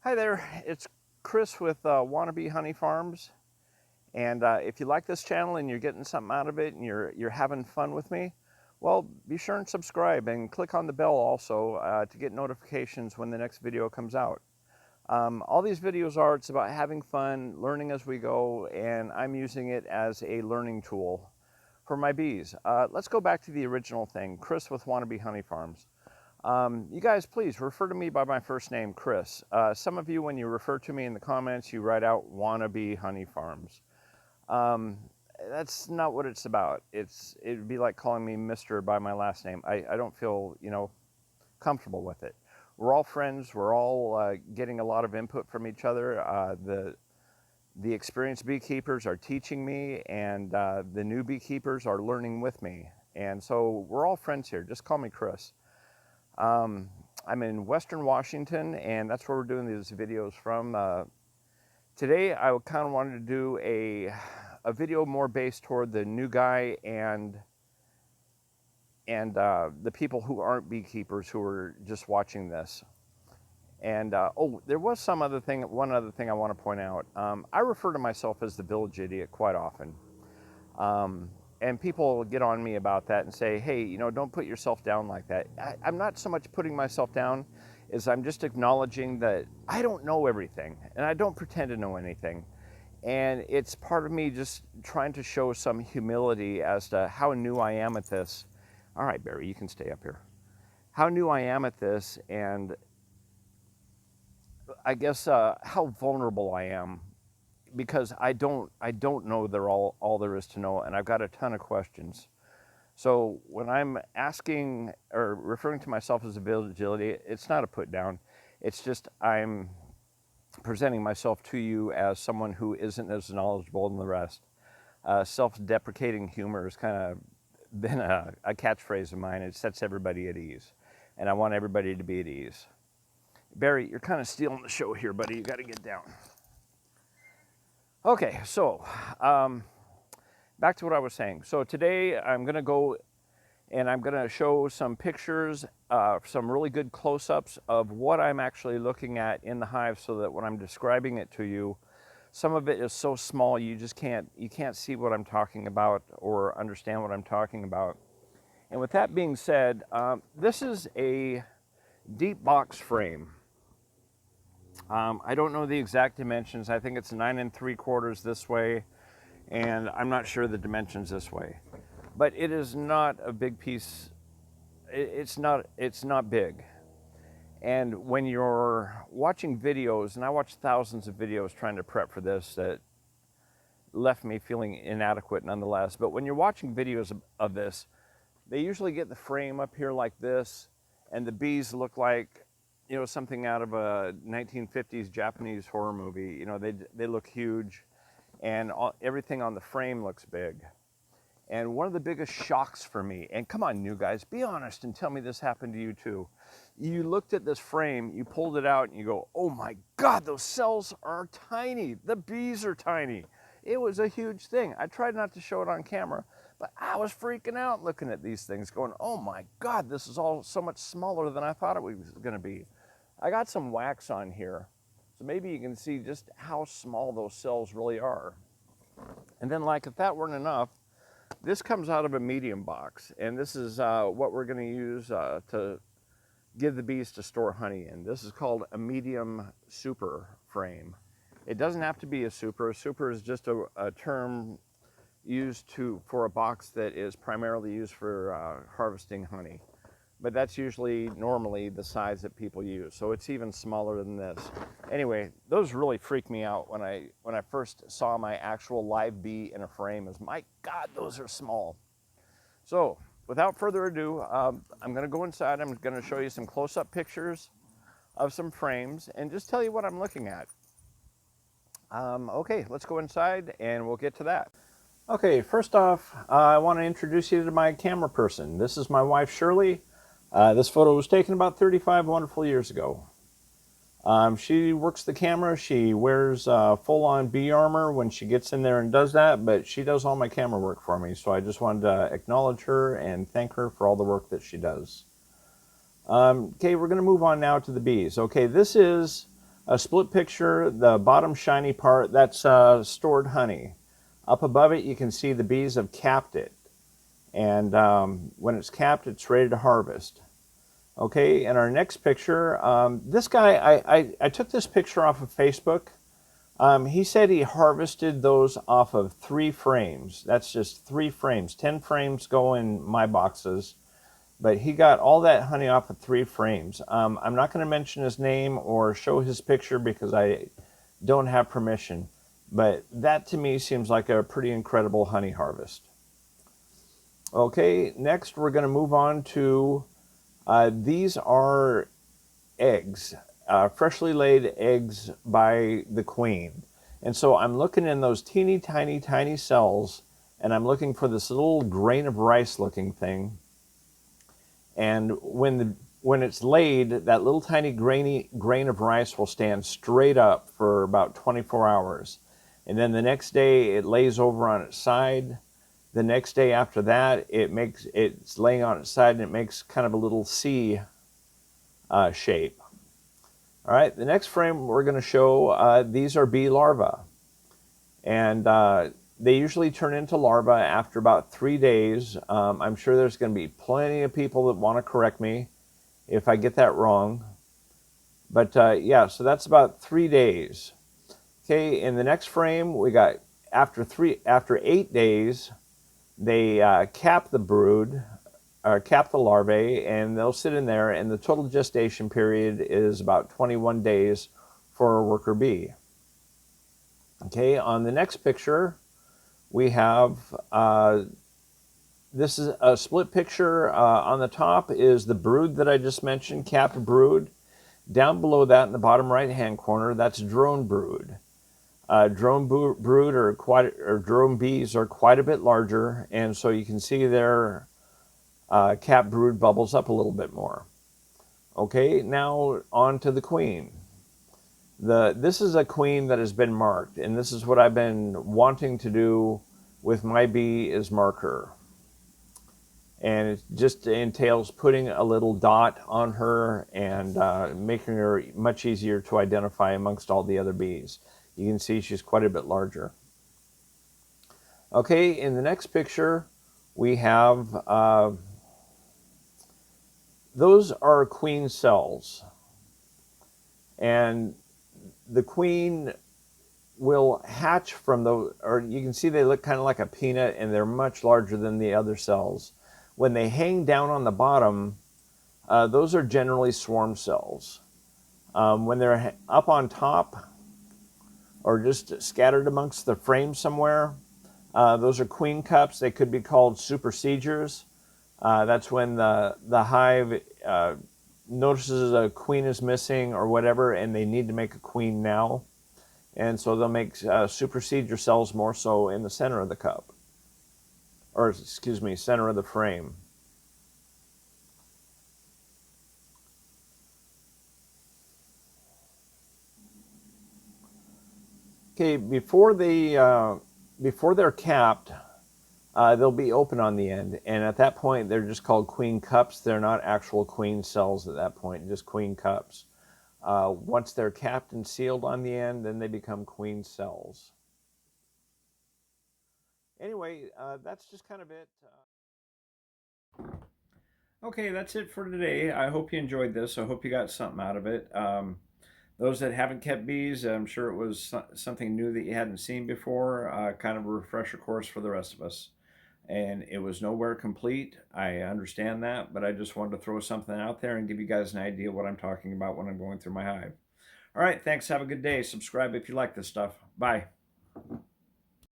Hi there, it's Chris with Wannabe Honey Farms. And if you like this channel and you're getting something out of it and you're having fun with me, well, be sure and subscribe and click on the bell also to get notifications when the next video comes out. All these videos it's about having fun, learning as we go, and I'm using it as a learning tool for my bees. Let's go back to the original thing, Chris with Wannabe Honey Farms. You guys, please refer to me by my first name, Chris. Some of you, when you refer to me in the comments, you write out Wannabe Honey Farms. That's not what it's about. It'd be like calling me Mr. by my last name. I don't feel, comfortable with it. We're all friends. We're all getting a lot of input from each other. The experienced beekeepers are teaching me, and the new beekeepers are learning with me. And so we're all friends here. Just call me Chris. I'm in Western Washington, and that's where we're doing these videos from. Today, I kind of wanted to do a video more based toward the new guy and the people who aren't beekeepers who are just watching this. And oh, there was one other thing I want to point out. I refer to myself as the village idiot quite often. And people get on me about that and say, hey, don't put yourself down like that. I'm not so much putting myself down as I'm just acknowledging that I don't know everything and I don't pretend to know anything. And it's part of me just trying to show some humility as to how new I am at this. All right, Barry, you can stay up here. How new I am at this, and I guess how vulnerable I am, because I don't know all there is to know, and I've got a ton of questions. So when I'm asking or referring to myself as a village idiot, it's not a put down. It's just I'm presenting myself to you as someone who isn't as knowledgeable than the rest. Self-deprecating humor has kind of been a catchphrase of mine. It sets everybody at ease, and I want everybody to be at ease. Barry, you're kind of stealing the show here, buddy. You got to get down. Okay, so back to what I was saying. So today I'm going to go and I'm going to show some pictures, some really good close-ups of what I'm actually looking at in the hive, so that when I'm describing it to you, some of it is so small you can't see what I'm talking about or understand what I'm talking about. And with that being said, this is a deep box frame. I don't know the exact dimensions. I think it's 9 3/4 this way, and I'm not sure the dimensions this way. But it is not a big piece. It's not big. And when you're watching videos, and I watched thousands of videos trying to prep for this that left me feeling inadequate nonetheless. But when you're watching videos of this, they usually get the frame up here like this, and the bees look like, something out of a 1950s Japanese horror movie. They look huge, and everything on the frame looks big. And one of the biggest shocks for me, and come on, new guys, be honest and tell me this happened to you too. You looked at this frame, you pulled it out, and you go, oh my God, those cells are tiny. The bees are tiny. It was a huge thing. I tried not to show it on camera, but I was freaking out looking at these things going, oh my God, this is all so much smaller than I thought it was gonna be. I got some wax on here, so maybe you can see just how small those cells really are. And then, like, if that weren't enough, this comes out of a medium box, and this is what we're gonna use to give the bees to store honey in. This is called a medium super frame. It doesn't have to be a super. A super is just a term used for a box that is primarily used for harvesting honey. But that's usually normally the size that people use. So it's even smaller than this. Anyway, those really freaked me out when I first saw my actual live bee in a frame. As my God, those are small. So without further ado, I'm gonna go inside. I'm gonna show you some close-up pictures of some frames and just tell you what I'm looking at. Okay, let's go inside and we'll get to that. Okay, first off, I want to introduce you to my camera person. This is my wife, Shirley. This photo was taken about 35 wonderful years ago. She works the camera. She wears full-on bee armor when she gets in there and does that, but she does all my camera work for me, so I just wanted to acknowledge her and thank her for all the work that she does. Okay, we're going to move on now to the bees. Okay, this is A split picture, the bottom shiny part, that's stored honey. Up above it, you can see the bees have capped it. And when it's capped, it's ready to harvest. Okay, in our next picture, this guy, I took this picture off of Facebook. He said he harvested those off of 3 frames. That's just 3 frames. 10 frames go in my boxes, but he got all that honey off of 3 frames. I'm not going to mention his name or show his picture because I don't have permission, but that to me seems like a pretty incredible honey harvest. Okay, next we're going to move on to, these are eggs, freshly laid eggs by the queen. And so I'm looking in those teeny tiny, tiny cells, and I'm looking for this little grain of rice looking thing. And when it's laid, that little tiny grain of rice will stand straight up for about 24 hours. And then the next day it lays over on its side. The next day after that, it's laying on its side and it makes kind of a little C shape. All right, the next frame we're going to show, these are bee larvae. And they usually turn into larvae after about 3 days. I'm sure there's going to be plenty of people that want to correct me if I get that wrong. But yeah, so that's about 3 days. Okay, in the next frame, we got after 8 days, they cap the brood, or cap the larvae, and they'll sit in there, and the total gestation period is about 21 days for a worker bee. Okay, on the next picture, we have, this is a split picture. On the top is the brood that I just mentioned, capped brood. Down below that in the bottom right-hand corner, that's drone brood. Drone brood or drone bees are quite a bit larger, and so you can see their capped brood bubbles up a little bit more. Okay, now on to the queen. This is a queen that has been marked, and this is what I've been wanting to do with my bee, is mark her. And it just entails putting a little dot on her and making her much easier to identify amongst all the other bees. You can see she's quite a bit larger. Okay, in the next picture, we have, those are queen cells. And the queen will hatch from those, or you can see they look kind of like a peanut, and they're much larger than the other cells. When they hang down on the bottom, those are generally swarm cells. When they're up on top or just scattered amongst the frame somewhere, those are queen cups. They could be called supersedures. That's when the hive notices a queen is missing or whatever, and they need to make a queen now. And so they'll make superseder cells more so in the center of the cup. Or, excuse me, center of the frame. Okay, before they're capped, they'll be open on the end, and at that point they're just called queen cups. They're not actual queen cells at that point, just queen cups. Once they're capped and sealed on the end, then they become queen cells. Anyway, that's just kind of it. Okay, that's it for today. I hope you enjoyed this. I hope you got something out of it. Those that haven't kept bees, I'm sure it was something new that you hadn't seen before, kind of a refresher course for the rest of us. And it was nowhere complete. I understand that, but I just wanted to throw something out there and give you guys an idea what I'm talking about when I'm going through my hive. All right, thanks. Have a good day. Subscribe if you like this stuff. Bye.